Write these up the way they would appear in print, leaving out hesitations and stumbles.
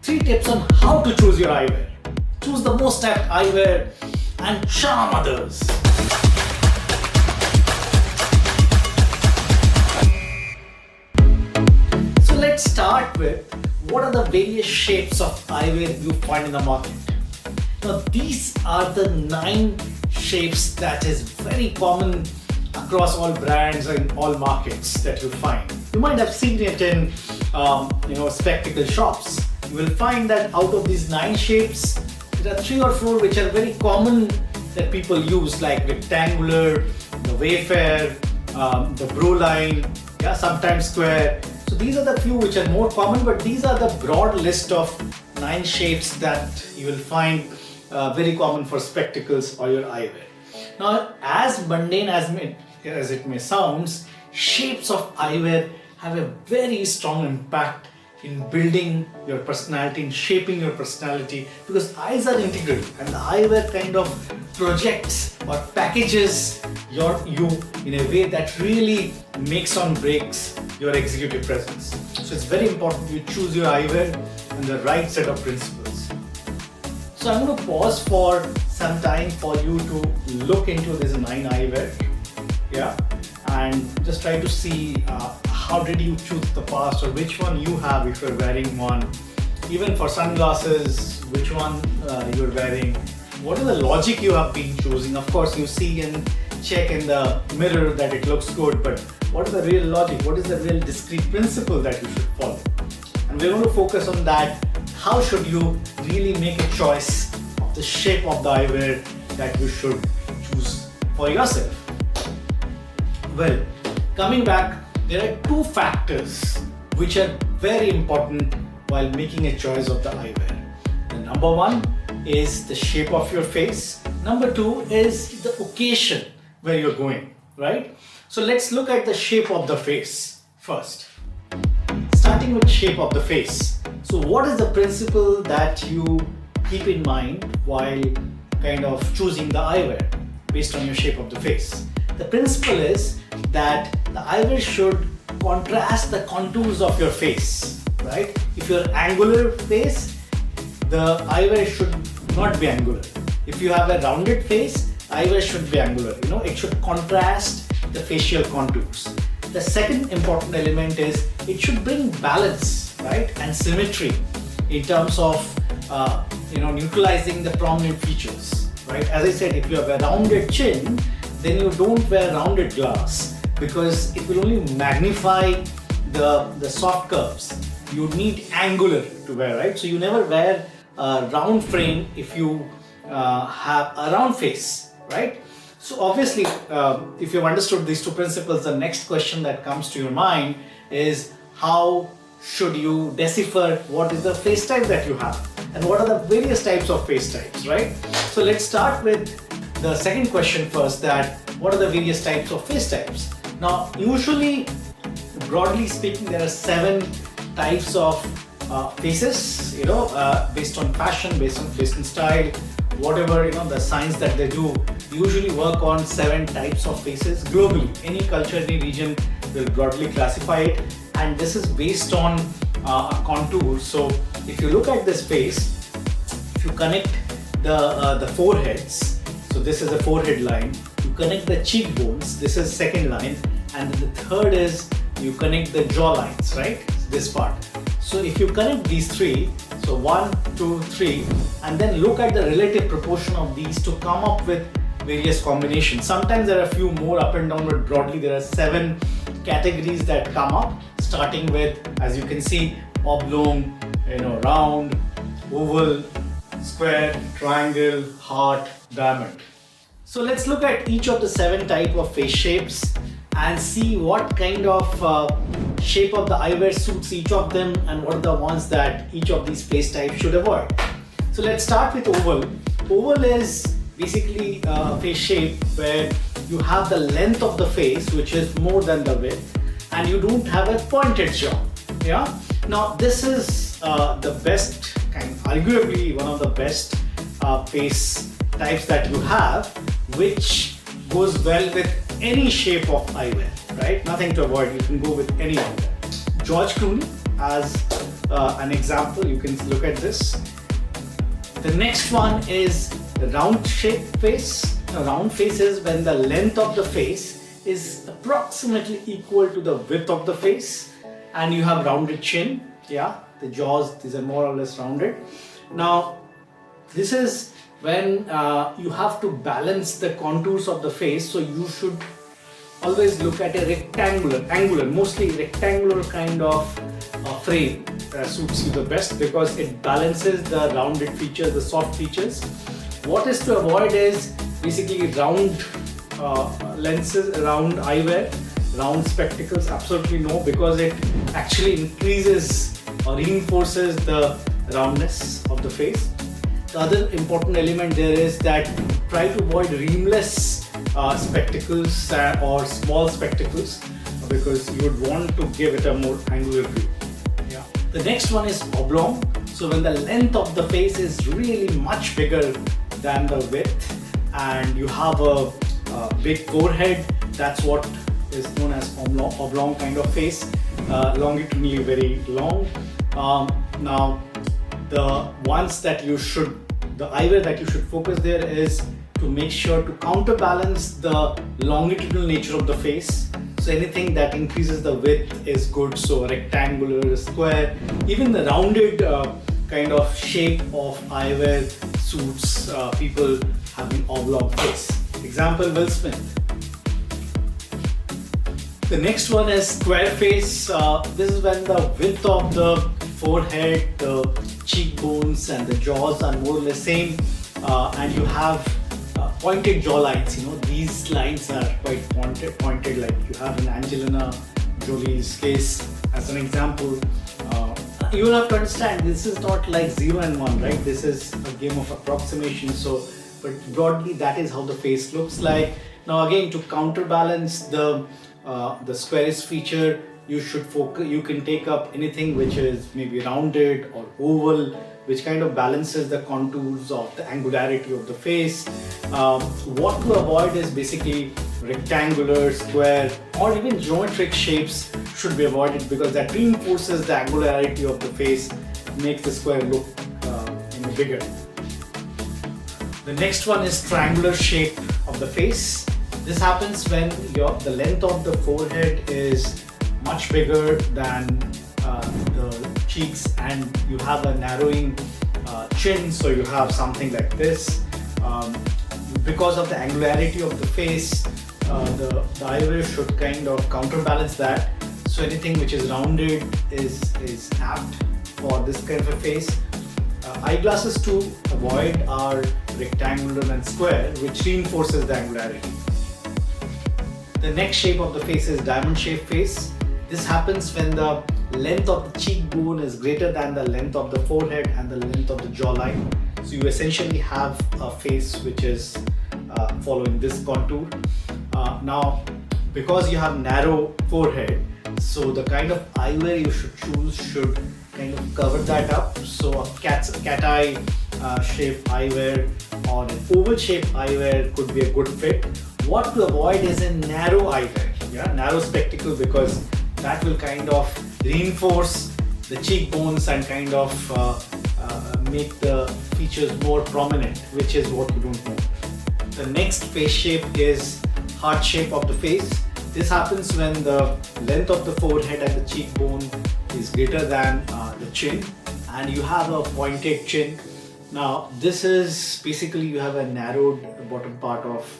3 tips on how to choose your eyewear. Choose the most apt eyewear and charm others. So let's start with what are the various shapes of eyewear you find in the market. Now these are the 9 shapes that is very common across all brands and all markets that you find. You might have seen it in spectacle shops. You will find that out of these 9 shapes, there are 3 or 4 which are very common that people use, like rectangular, the Wayfair, the Bro line, sometimes square. So these are the few which are more common, but these are the broad list of 9 shapes that you will find very common for spectacles or your eyewear. Now, as mundane as it may sound, shapes of eyewear have a very strong impact in building your personality, in shaping your personality, because eyes are integral and the eyewear kind of projects or packages you in a way that really makes or breaks your executive presence. So it's very important you choose your eyewear and the right set of principles. So I'm going to pause for some time for you to look into this 9 eyewear, and just try to see how did you choose the past, or which one you have if you're wearing one. Even for sunglasses, which one you're wearing. What is the logic you have been choosing? Of course, you see and check in the mirror that it looks good, but what is the real logic? What is the real discrete principle that you should follow? And we're going to focus on that. How should you really make a choice of the shape of the eyewear that you should choose for yourself? Well, coming back, there are 2 factors which are very important while making a choice of the eyewear. The number 1 is the shape of your face. Number 2 is the occasion where you're going, right? So let's look at the shape of the face first. Starting with shape of the face. So what is the principle that you keep in mind while kind of choosing the eyewear based on your shape of the face? The principle is that the eyewear should contrast the contours of your face, right? If you're angular face, the eyewear should not be angular. If you have a rounded face, eyewear should be angular. It should contrast the facial contours. The second important element is it should bring balance, right, and symmetry in terms of neutralizing the prominent features, right? As I said, if you have a rounded chin, then you don't wear rounded glass because it will only magnify the soft curves. You need angular to wear, right? So you never wear a round frame if you have a round face, right? So obviously, if you've understood these 2 principles, the next question that comes to your mind is how should you decipher what is the face type that you have and what are the various types of face types, right? So let's start with the second question first, that what are the various types of face types? Now, usually, broadly speaking, there are 7 types of faces, based on fashion, based on style, whatever, the science that they do, usually work on 7 types of faces globally. Any culture, any region will broadly classify it, and this is based on a contour. So if you look at this face, if you connect the foreheads, so this is a forehead line, you connect the cheekbones, this is second line, and then the third is you connect the jaw lines, right? This part. So if you connect these 3, so 1, 2, 3, and then look at the relative proportion of these to come up with various combinations. Sometimes there are a few more up and down, but broadly there are 7 categories that come up, starting with, as you can see, oblong, round, oval, square, triangle, heart, diamond. So let's look at each of the 7 type of face shapes and see what kind of shape of the eyewear suits each of them and what are the ones that each of these face types should avoid. So let's start with oval. Oval is basically a face shape where you have the length of the face which is more than the width and you don't have a pointed jaw. Now this is the best kind, arguably one of the best face types that you have, which goes well with any shape of eyewear, right? Nothing to avoid, you can go with any of them. George Clooney has an example. You can look at this. The next one is the round shaped face. A round face is when the length of the face is approximately equal to the width of the face, and you have rounded chin. Yeah, the jaws, these are more or less rounded. Now, this is when you have to balance the contours of the face, so you should always look at a mostly rectangular kind of frame suits you the best, because it balances the rounded features, the soft features. What is to avoid is basically round lenses, round eyewear, round spectacles. Absolutely no, because it actually increases or reinforces the roundness of the face. The other important element there is that try to avoid rimless spectacles or small spectacles, because you would want to give it a more angular view. Yeah. The next one is oblong. So when the length of the face is really much bigger than the width, and you have a big forehead, that's what is known as oblong kind of face, longitudinally very long. Now, the eyewear that you should focus there is to make sure to counterbalance the longitudinal nature of the face. So anything that increases the width is good. So rectangular, square, even the rounded kind of shape of eyewear suits people having oblong face. Example, Will Smith. The next one is square face. This is when the width of the forehead, the cheekbones and the jaws are more or less same, and you have pointed jaw lines. These lines are quite pointed, like you have in Angelina Jolie's case as an example. You will have to understand, this is not like 0 and 1, right? This is a game of approximation. So, but broadly that is how the face looks like. Now again, to counterbalance the squarish feature, you should focus. You can take up anything which is maybe rounded or oval, which kind of balances the contours of the angularity of the face. What to avoid is basically rectangular, square, or even geometric shapes should be avoided, because that reinforces the angularity of the face, makes the square look bigger. The next one is triangular shape of the face. This happens when the length of the forehead is much bigger than the cheeks, and you have a narrowing chin, so you have something like this. Because of the angularity of the face, the eyewear should kind of counterbalance that. So anything which is rounded is apt for this kind of a face. Eyeglasses to avoid are rectangular and square, which reinforces the angularity. The next shape of the face is diamond shaped face. This happens when the length of the cheekbone is greater than the length of the forehead and the length of the jawline. So you essentially have a face which is following this contour. Now, because you have narrow forehead, so the kind of eyewear you should choose should kind of cover that up. So a cat eye shaped eyewear or an oval shaped eyewear could be a good fit. What to avoid is a narrow eyewear, narrow spectacle, because that will kind of reinforce the cheekbones and kind of make the features more prominent, which is what you don't want. The next face shape is heart shape of the face. This happens when the length of the forehead and the cheekbone is greater than the chin, and you have a pointed chin. Now this is basically you have a narrowed bottom part of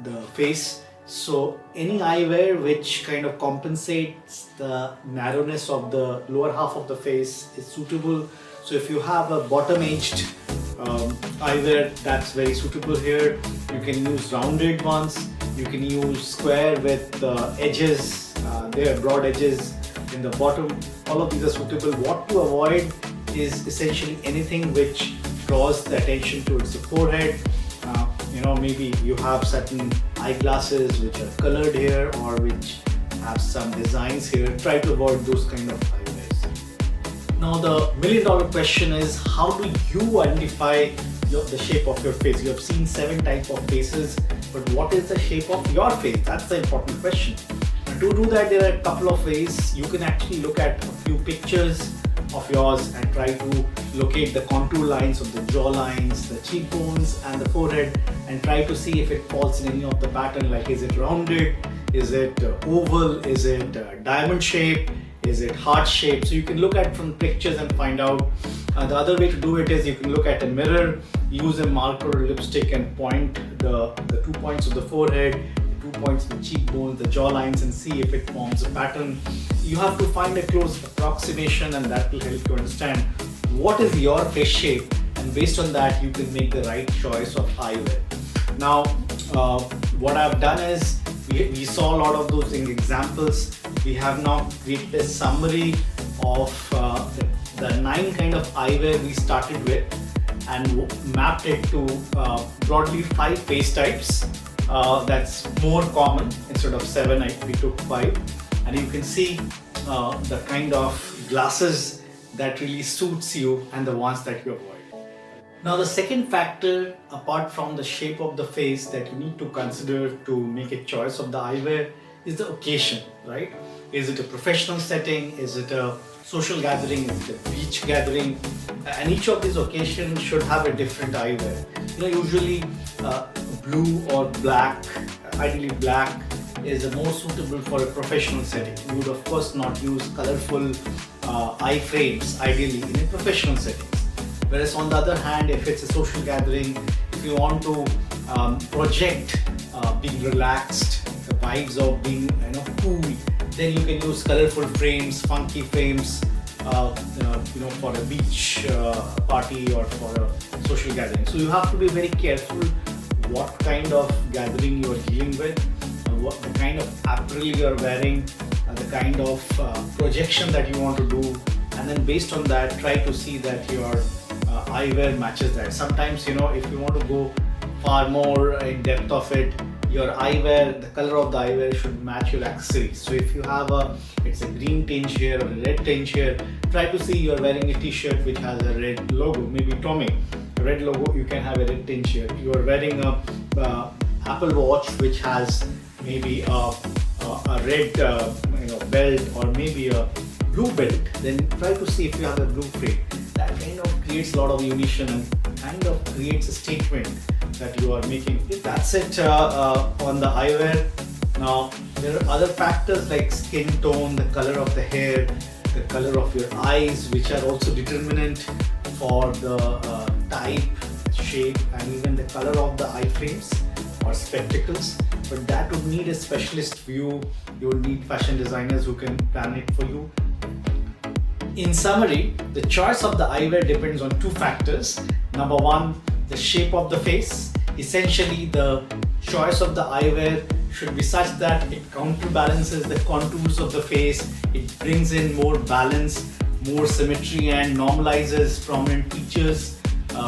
the face. So any eyewear which kind of compensates the narrowness of the lower half of the face is suitable. So if you have a bottom-edged eyewear, that's very suitable here. You can use rounded ones. You can use square with edges, there are broad edges in the bottom. All of these are suitable. What to avoid is essentially anything which draws the attention towards the forehead. Maybe you have certain eyeglasses which are colored here or which have some designs here. Try to avoid those kind of eyewears. Now the $1 million question is, how do you identify the shape of your face? You have seen 7 types of faces, but what is the shape of your face? That's the important question. And to do that, there are a couple of ways. You can actually look at a few pictures of yours and try to locate the contour lines of the jaw lines, the cheekbones and the forehead, and try to see if it falls in any of the pattern, like is it rounded, is it oval, is it diamond shape, is it heart shape. So you can look at from pictures and find out. The other way to do it is you can look at a mirror, use a marker or lipstick and point the 2 points of the forehead, the 2 points of the cheekbones, the jaw lines, and see if it forms a pattern. You have to find a close approximation, and that will help you understand what is your face shape, and based on that you can make the right choice of eyewear. Now what I've done is we saw a lot of those examples. We have now created a summary of the 9 kind of eyewear we started with and mapped it to broadly 5 face types. That's more common. Instead of 7, we took 5, and you can see the kind of glasses that really suits you and the ones that you avoid. Now the second factor, apart from the shape of the face, that you need to consider to make a choice of the eyewear is the occasion, right? Is it a professional setting? Is it a social gathering? Is it a beach gathering? And each of these occasions should have a different eyewear. Usually blue or black, ideally black, is more suitable for a professional setting. You would of course not use colorful eye frames ideally in a professional setting. Whereas on the other hand, if it's a social gathering, if you want to project being relaxed, the vibes of being cool, then you can use colorful frames, funky frames, for a beach party or for a social gathering. So you have to be very careful what kind of gathering you are dealing with, what the kind of apparel you are wearing, the kind of projection that you want to do, and then based on that try to see that your eyewear matches that. Sometimes if you want to go far more in depth of it, your eyewear, the color of the eyewear should match your accessories. So if you have it's a green tinge here or a red tinge here, try to see you're wearing a t-shirt which has a red logo, maybe Tommy, a red logo, you can have a red tinge here. You are wearing a Apple Watch which has maybe a red belt or maybe a blue belt, then try to see if you have a blue frame. That kind of creates a lot of unison and kind of creates a statement that you are making. That's it on the eyewear. Now there are other factors like skin tone, the color of the hair, the color of your eyes, which are also determinant for the type, shape, and even the color of the eye frames or spectacles. But that would need a specialist view. You would need fashion designers who can plan it for you. In summary, the choice of the eyewear depends on 2 factors. Number 1, the shape of the face. Essentially, the choice of the eyewear should be such that it counterbalances the contours of the face. It brings in more balance, more symmetry, and normalizes prominent features,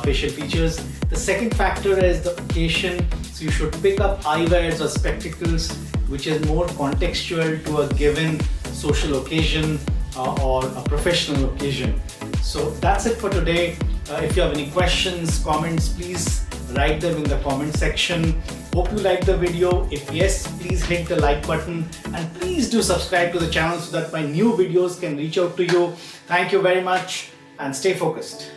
facial features. The second factor is the occasion. So you should pick up eyewears or spectacles which is more contextual to a given social occasion or a professional occasion. So that's it for today. If you have any questions, comments, please write them in the comment section. Hope you liked the video. If yes, please hit the like button and please do subscribe to the channel so that my new videos can reach out to you. Thank you very much and stay focused.